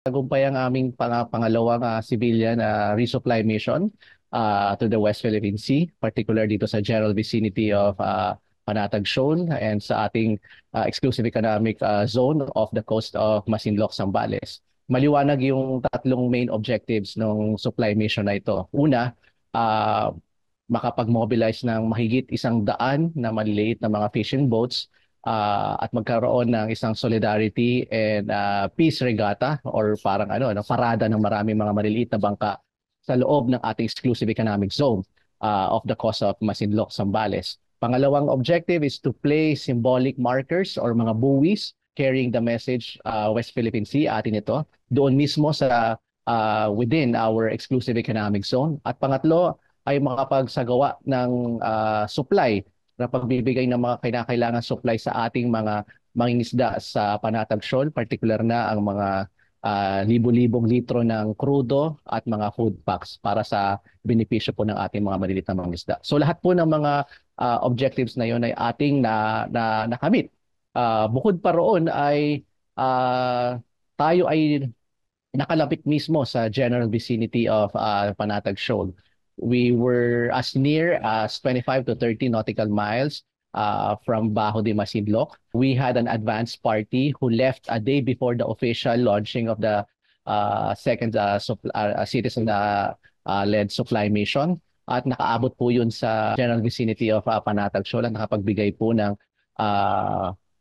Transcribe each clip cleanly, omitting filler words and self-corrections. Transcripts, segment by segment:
Tagumpay ang aming pangalawang civilian resupply mission to the West Philippine Sea, particular dito sa general vicinity of Panatag Shoal and sa ating exclusive economic zone of the coast of Masinloc, Zambales. Maliwanag yung tatlong main objectives ng supply mission na ito. Una, uh, makapag-mobilize ng mahigit 100 na maliliit na mga fishing boats at magkaroon ng isang solidarity and peace regatta or parang parada ng maraming mga maliliit na bangka sa loob ng ating exclusive economic zone of the coast of Masinloc, Zambales. Pangalawang objective is to place symbolic markers or mga buoys carrying the message West Philippine Sea, atin ito, doon mismo sa within our exclusive economic zone. At pangatlo ay makapagsagawa ng supply na pagbibigay ng mga kinakailangan supply sa ating mga mangingisda sa Panatag Shoal, particular na ang mga libo-libong litro ng krudo at mga food packs para sa benepisyo po ng ating mga maliliit na mangingisda. So lahat po ng mga objectives na yon ay ating nakamit. Bukod pa roon ay tayo ay nakalapit mismo sa general vicinity of Panatag Shoal. We were as near as 25 to 30 nautical miles from Bajo de Masinloc. We had an advance party who left a day before the official launching of the second citizen-led supply mission. At nakaabot po yun sa general vicinity of Panatag Shoal at nakapagbigay po ng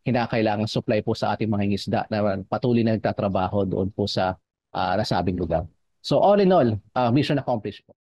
kinakailangang supply po sa ating mga ngisda na patuloy na nagtatrabaho doon po sa nasabing lugar. So all in all, mission accomplished po.